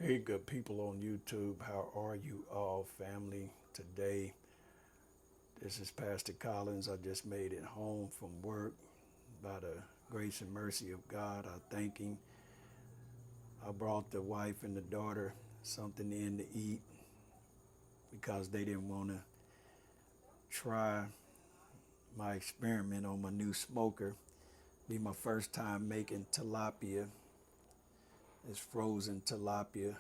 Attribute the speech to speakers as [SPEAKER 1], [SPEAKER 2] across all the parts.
[SPEAKER 1] Hey, good people on YouTube. How are you all, family? Today, this is Pastor Collins. I just made it home from work. By the grace and mercy of God, I thank Him. I brought the wife and the daughter something in to eat because they didn't want to try my experiment on my new smoker. Be my first time making tilapia. It's frozen tilapia.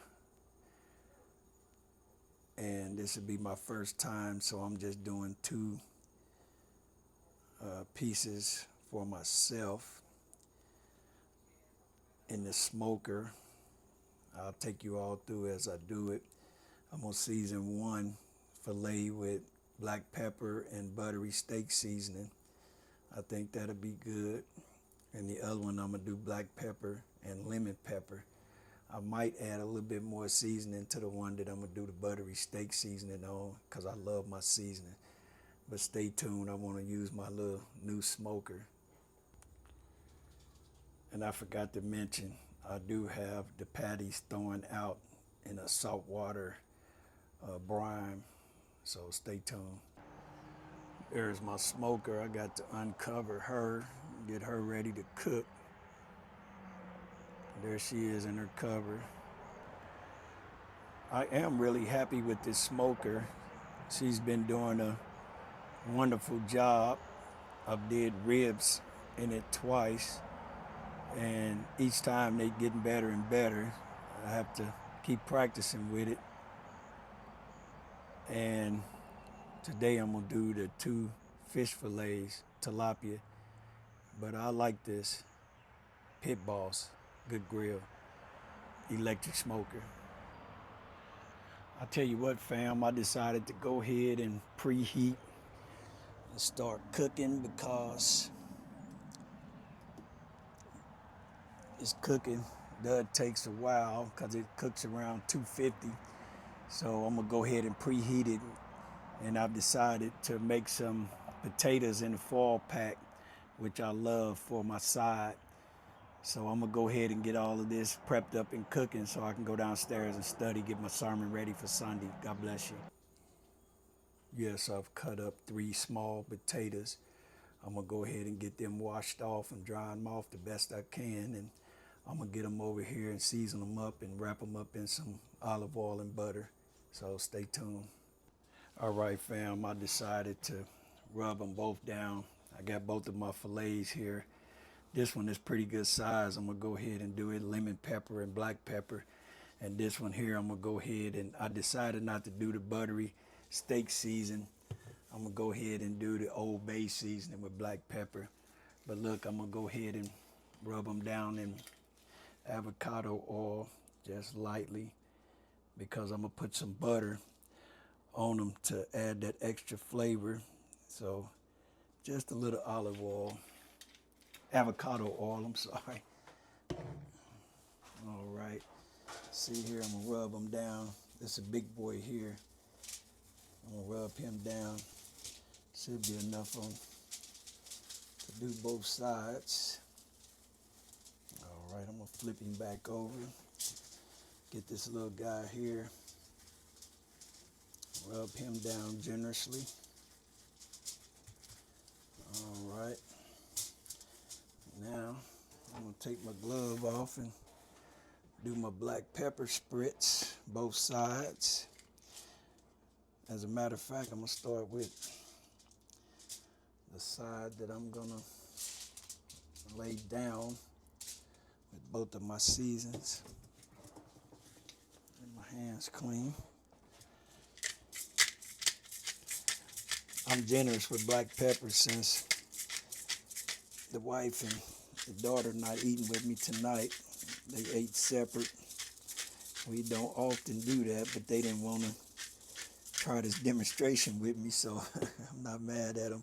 [SPEAKER 1] And this would be my first time, so I'm just doing two pieces for myself in the smoker. I'll take you all through as I do it. I'm gonna season one fillet with black pepper and buttery steak seasoning. I think that'll be good. And the other one I'm gonna do black pepper and lemon pepper. I might add a little bit more seasoning to the one that I'm gonna do the buttery steak seasoning on because I love my seasoning. But stay tuned, I wanna use my little new smoker. And I forgot to mention, I do have the patties thrown out in a saltwater brine, so stay tuned. There's my smoker. I got to uncover her, get her ready to cook. There she is in her cover. I am really happy with this smoker. She's been doing a wonderful job. I've did ribs in it twice, and each time they getting better and better. I have to keep practicing with it. And today I'm gonna do the two fish fillets, tilapia. But I like this Pit Boss, good grill, electric smoker. I tell you what, fam, I decided to go ahead and preheat and start cooking because it's cooking. That takes a while because it cooks around 250. So I'm gonna go ahead and preheat it. And I've decided to make some potatoes in the foil pack, which I love for my side. So I'm gonna go ahead and get all of this prepped up and cooking so I can go downstairs and study, get my sermon ready for Sunday. God bless you. Yes, I've cut up 3 small potatoes. I'm gonna go ahead and get them washed off and dry them off the best I can. And I'm gonna get them over here and season them up and wrap them up in some olive oil and butter. So stay tuned. All right, fam, I decided to rub them both down. I got both of my fillets here. This one is pretty good size. I'm gonna go ahead and do it lemon pepper and black pepper. And this one here, I'm gonna go ahead and I decided not to do the buttery steak season. I'm gonna go ahead and do the Old Bay seasoning with black pepper. But look, I'm gonna go ahead and rub them down in avocado oil just lightly because I'm gonna put some butter on them to add that extra flavor. So just a little olive oil, avocado oil, I'm sorry. All right, see here, I'm gonna rub them down. This is a big boy here. I'm gonna rub him down. Should be enough on to do both sides. All right, I'm gonna flip him back over. Get this little guy here. Rub him down generously. All right. Now, I'm gonna take my glove off and do my black pepper spritz, both sides. As a matter of fact, I'm gonna start with the side that I'm gonna lay down with both of my seasons. Get my hands clean. I'm generous with black pepper since the wife and the daughter not eating with me tonight. They ate separate. We don't often do that, but they didn't want to try this demonstration with me, so I'm not mad at them.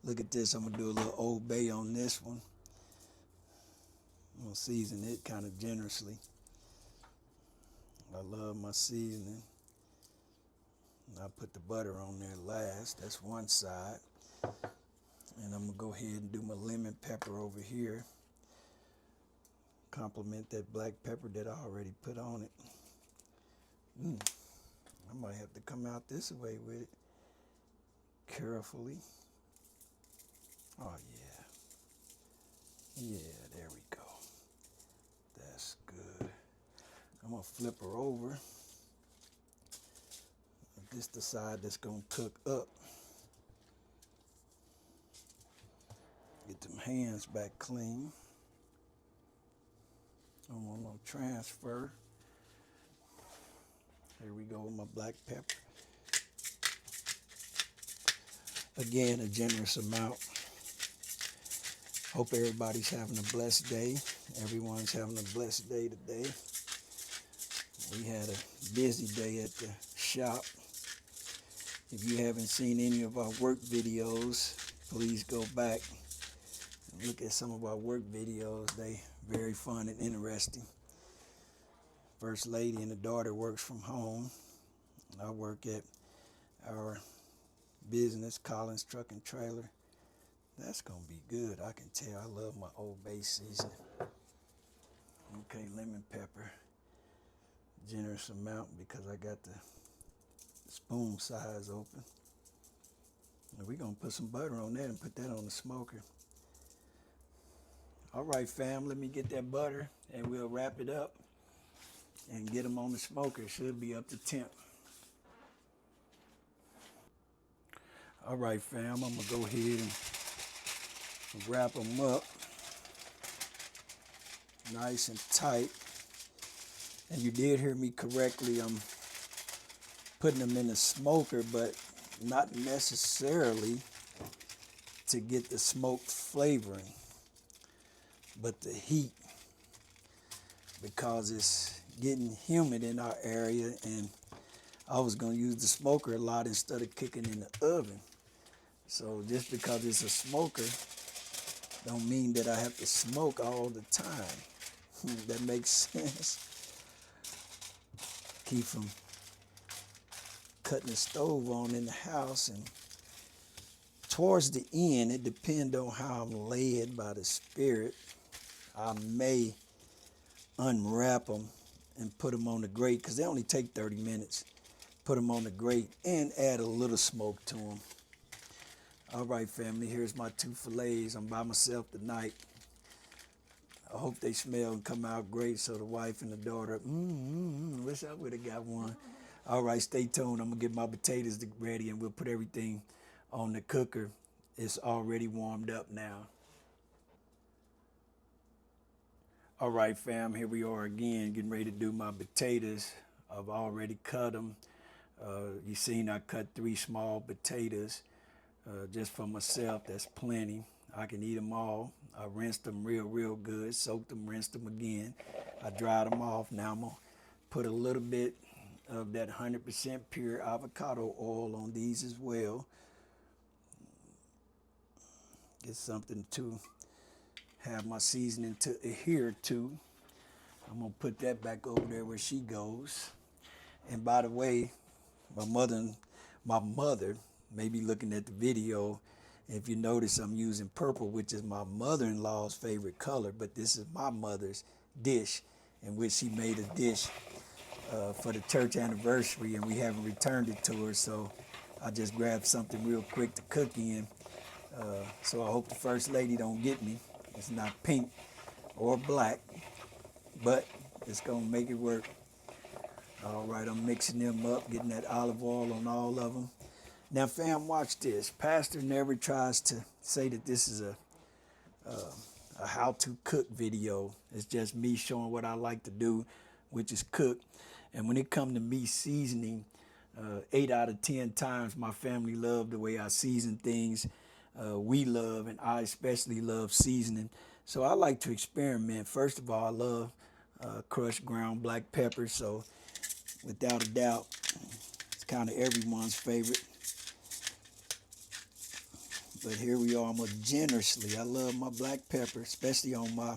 [SPEAKER 1] Look at this. I'm going to do a little Old Bay on this one. I'm going to season it kind of generously. I love my seasoning. I put the butter on there last. That's one side. And I'm going to go ahead and do my lemon pepper over here. Complement that black pepper that I already put on it. I might have to come out this way with it carefully. Oh yeah. Yeah, there we go. That's good. I'm gonna flip her over. This the side that's gonna cook up. Get them hands back clean. I don't want no transfer. Here we go with my black pepper. Again, a generous amount. Hope everybody's having a blessed day. Everyone's having a blessed day today. We had a busy day at the shop. If you haven't seen any of our work videos, please go back and look at some of our work videos. They very fun and interesting. First lady and the daughter works from home. I work at our business, Collins Truck and Trailer. That's gonna be good. I can tell. I love my Old Bay seasoning. Okay, lemon pepper. Generous amount because I got the spoon size open. And we're gonna put some butter on that and put that on the smoker. All right, fam, let me get that butter and we'll wrap it up and get them on the smoker. It should be up to temp. All right, fam, I'm gonna go ahead and wrap them up nice and tight. And you did hear me correctly. I'm putting them in the smoker, but not necessarily to get the smoked flavoring, but the heat, because it's getting humid in our area, and I was going to use the smoker a lot instead of cooking in the oven. So just because it's a smoker don't mean that I have to smoke all the time. That makes sense. Keep from cutting the stove on in the house, and towards the end, it depends on how I'm led by the Spirit. I may unwrap them and put them on the grate, because they only take 30 minutes. Put them on the grate and add a little smoke to them. All right, family, here's my 2 fillets. I'm by myself tonight. I hope they smell and come out great, so the wife and the daughter, wish I would have got one. All right, stay tuned. I'm going to get my potatoes ready, and we'll put everything on the cooker. It's already warmed up now. All right, fam, here we are again, getting ready to do my potatoes. I've already cut them. You seen I cut 3 small potatoes just for myself. That's plenty. I can eat them all. I rinsed them real good, soaked them, rinsed them again. I dried them off. Now I'm gonna put a little bit of that 100% pure avocado oil on these as well. Get something to have my seasoning to adhere to. I'm gonna put that back over there where she goes. And by the way, my mother may be looking at the video. If you notice, I'm using purple, which is my mother-in-law's favorite color, but this is my mother's dish, in which she made a dish for the church anniversary, and we haven't returned it to her, so I just grabbed something real quick to cook in. So I hope the First Lady don't get me. It's not pink or black, but it's gonna make it work. All right, I'm mixing them up, getting that olive oil on all of them. Now, fam, watch this. Pastor never tries to say that this is a how-to cook video. It's just me showing what I like to do, which is cook. And when it comes to me seasoning, 8 out of 10 times my family love the way I season things. We love, and I especially love seasoning. So I like to experiment. First of all, I love crushed ground black pepper. So without a doubt, it's kind of everyone's favorite. But here we are, I'm gonna generously. I love my black pepper, especially on my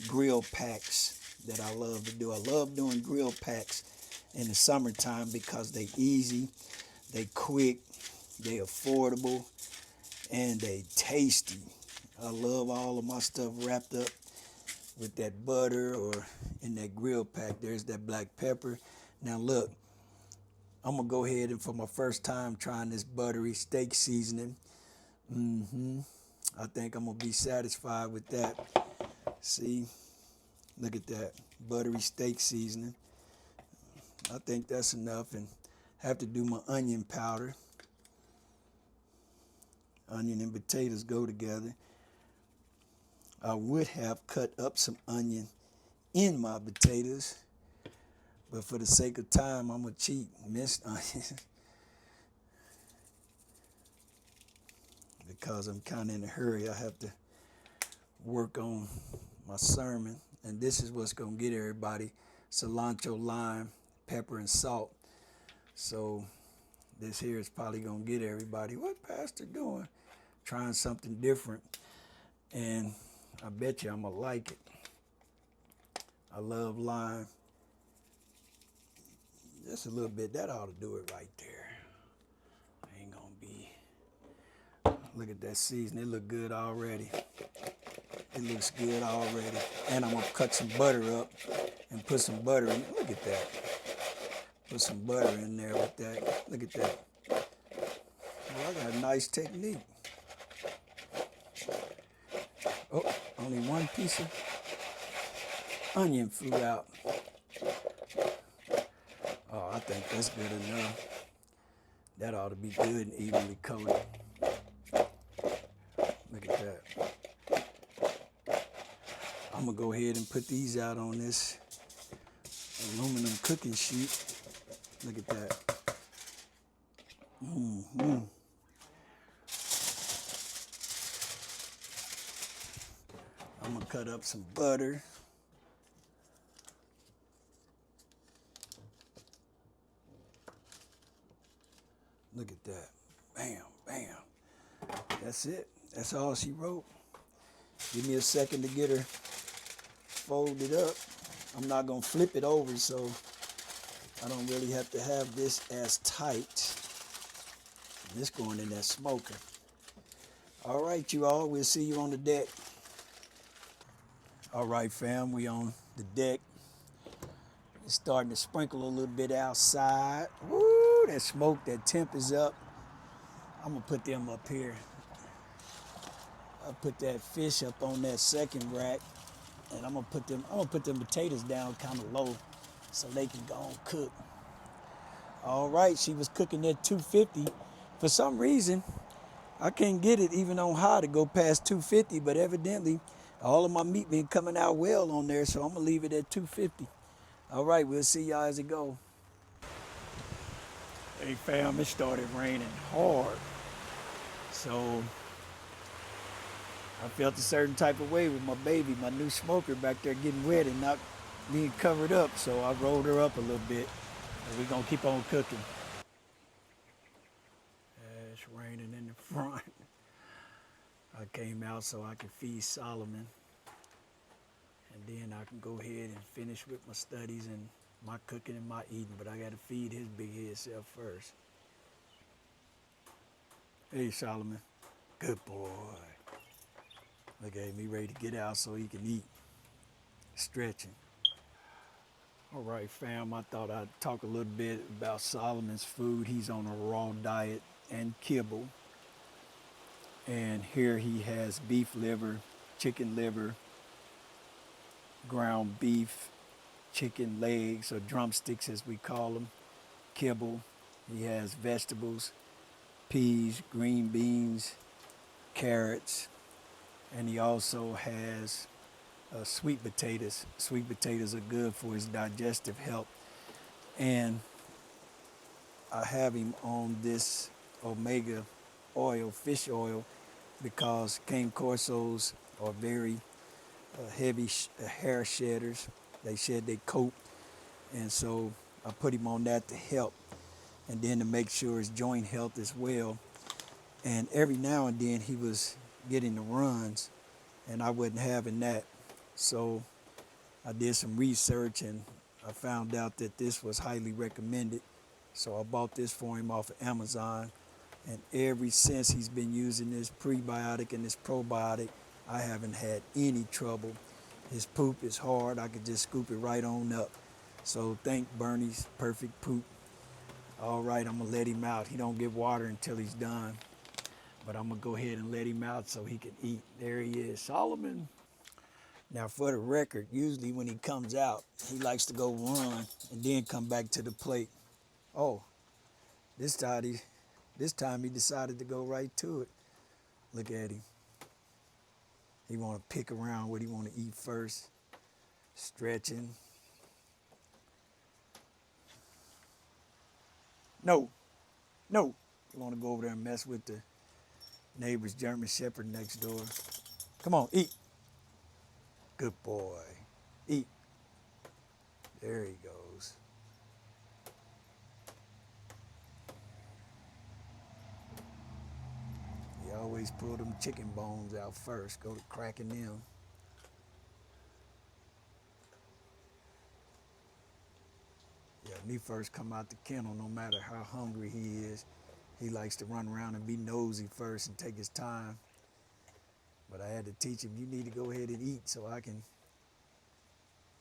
[SPEAKER 1] grill packs that I love to do. I love doing grill packs in the summertime because they easy, they quick, they affordable, and they tasty. I love all of my stuff wrapped up with that butter or in that grill pack. There's that black pepper. Now look, I'm gonna go ahead and for my first time trying this buttery steak seasoning, I think I'm gonna be satisfied with that. See, look at that, buttery steak seasoning. I think that's enough, and have to do my onion powder. Onion and potatoes go together. I would have cut up some onion in my potatoes, but for the sake of time, I'm gonna cheat, minced onions, because I'm kind of in a hurry. I have to work on my sermon, and this is what's gonna get everybody: cilantro, lime, pepper, and salt. So this here is probably gonna get everybody. What pastor doing? Trying something different, and I bet you I'm gonna like it. I love lime. Just a little bit. That ought to do it right there. Ain't gonna be. Look at that season. It look good already. It looks good already. And I'm gonna cut some butter up and put some butter in. Look at that. Put some butter in there with that. Look at that. Well, I got a nice technique. Oh, only one piece of onion flew out. Oh, I think that's good enough. That ought to be good and evenly coated. Look at that. I'm gonna go ahead and put these out on this aluminum cooking sheet. Look at that. I'm gonna cut up some butter. Look at that. Bam, bam. That's it. That's all she wrote. Give me a second to get her folded up. I'm not gonna flip it over, so I don't really have to have this as tight. This going in that smoker. All right, you all. We'll see you on the deck. All right, fam. We on the deck. It's starting to sprinkle a little bit outside. Woo, that smoke, that temp is up. I'm gonna put them up here. I'll put that fish up on that second rack, and I'm gonna put them potatoes down kind of low so they can go and cook. All right, she was cooking at 250. For some reason, I can't get it even on high to go past 250, but evidently all of my meat been coming out well on there, so I'm gonna leave it at 250. All right, we'll see y'all as it go. Hey fam, it started raining hard. So I felt a certain type of way with my baby, my new smoker back there getting wet and not being covered up. So I rolled her up a little bit, and we're gonna keep on cooking. It's raining in the front. I came out so I could feed Solomon, and then I can go ahead and finish with my studies and my cooking and my eating, but I gotta feed his big head self first. Hey Solomon, good boy. Look at him, he ready to get out so he can eat, stretching. All right, fam, I thought I'd talk a little bit about Solomon's food. He's on a raw diet and kibble. And here he has beef liver, chicken liver, ground beef, chicken legs, or drumsticks as we call them, kibble. He has vegetables, peas, green beans, carrots, and he also has sweet potatoes. Sweet potatoes are good for his digestive health. And I have him on this omega oil, fish oil, because cane corsos are very heavy hair shedders. They shed their coat, and so I put him on that to help, and then to make sure his joint health as well. And every now and then he was getting the runs, and I wasn't having that. So I did some research, and I found out that this was highly recommended. So I bought this for him off of Amazon. And ever since he's been using this prebiotic and this probiotic, I haven't had any trouble. His poop is hard. I could just scoop it right on up. So thank Bernie's perfect poop. All right, I'm gonna let him out. He don't get water until he's done, but I'm gonna go ahead and let him out so he can eat. There he is, Solomon. Now for the record, usually when he comes out, he likes to go run and then come back to the plate. Oh, this time he decided to go right to it. Look at him. He want to pick around what he want to eat first. Stretching. No, no. You want to go over there and mess with the neighbor's German Shepherd next door. Come on, eat. Good boy. Eat. There he goes. He always pull them chicken bones out first. Go to cracking them. Yeah, when he first come out the kennel, no matter how hungry he is, he likes to run around and be nosy first and take his time. But I had to teach him, you need to go ahead and eat so I can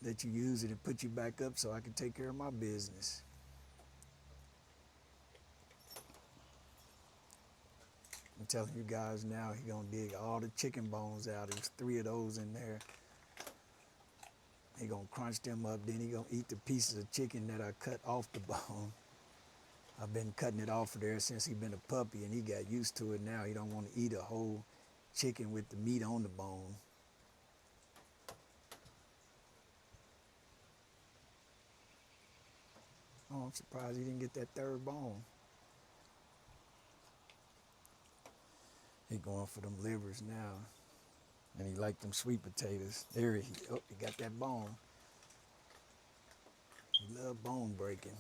[SPEAKER 1] let you use it and put you back up so I can take care of my business. I'm telling you guys now, he gonna dig all the chicken bones out. There's 3 of those in there. He gonna crunch them up, then he gonna eat the pieces of chicken that I cut off the bone. I've been cutting it off of there since he been a puppy and he got used to it now. He don't want to eat a whole chicken with the meat on the bone. Oh, I'm surprised he didn't get that 3rd bone. He going for them livers now. And he like them sweet potatoes. There he got that bone. He love bone breaking.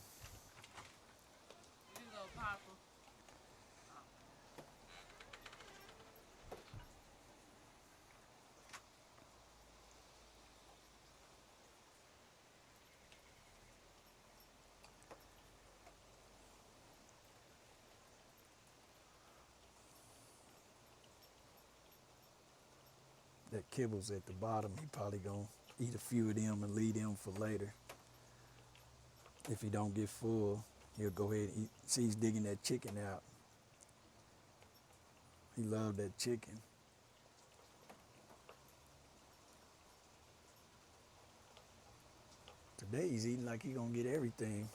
[SPEAKER 2] You go, Papa.
[SPEAKER 1] That kibbles at the bottom, he probably gonna eat a few of them and leave them for later. If he don't get full, he'll go ahead and eat. See, he's digging that chicken out. He loved that chicken. Today he's eating like he gonna get everything.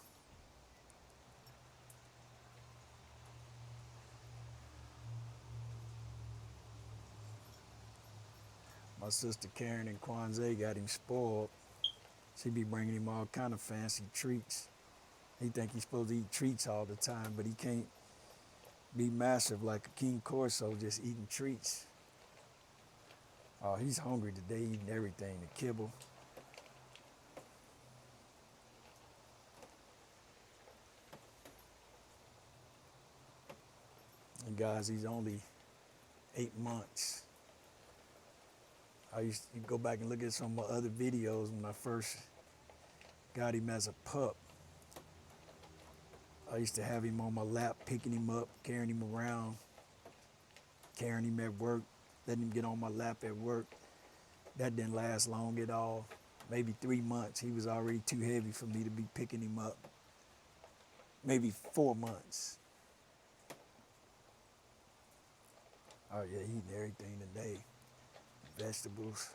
[SPEAKER 1] My sister Karen and Kwanzaa got him spoiled. She be bringing him all kind of fancy treats. He think he's supposed to eat treats all the time, but he can't be massive like a King Corso just eating treats. Oh, he's hungry today, eating everything, the kibble. And guys, he's only 8 months. I used to go back and look at some of my other videos when I first got him as a pup. I used to have him on my lap, picking him up, carrying him around, carrying him at work, letting him get on my lap at work. That didn't last long at all. Maybe 3 months. He was already too heavy for me to be picking him up. Maybe 4 months. Oh yeah, he eating everything today. Vegetables.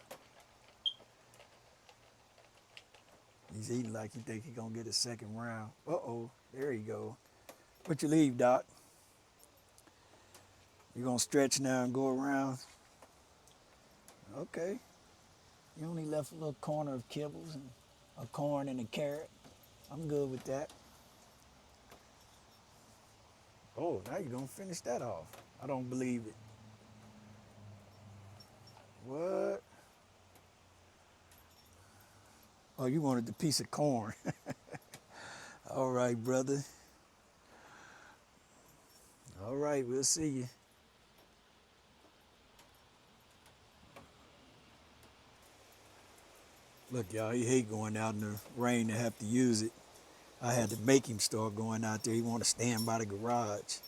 [SPEAKER 1] He's eating like he think he gonna get a 2nd round. Uh-oh, there he go. What you leave, Doc? You gonna stretch now and go around? Okay. You only left a little corner of kibbles and a corn and a carrot. I'm good with that. Oh, now you're gonna finish that off. I don't believe it. What? Oh, you wanted the piece of corn. All right, brother. All right, we'll see you. Look, y'all, he hate going out in the rain to have to use it. I had to make him start going out there. He want to stand by the garage.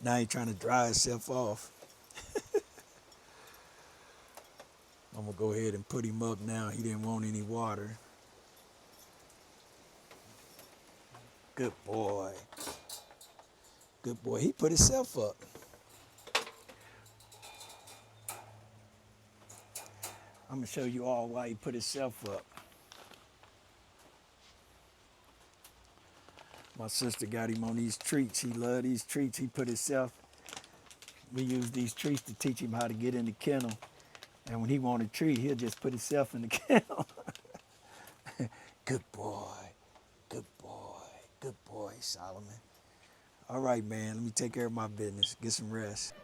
[SPEAKER 1] Now he trying to dry himself off. I'm gonna go ahead and put him up now. He didn't want any water. Good boy. Good boy. He put himself up. I'm going to show you all why he put himself up. My sister got him on these treats. He loved these treats. He put himself. We use these treats to teach him how to get in the kennel. And when he want a treat, he'll just put himself in the kennel. Good boy. Good boy. Good boy, Solomon. All right, man. Let me take care of my business. Get some rest.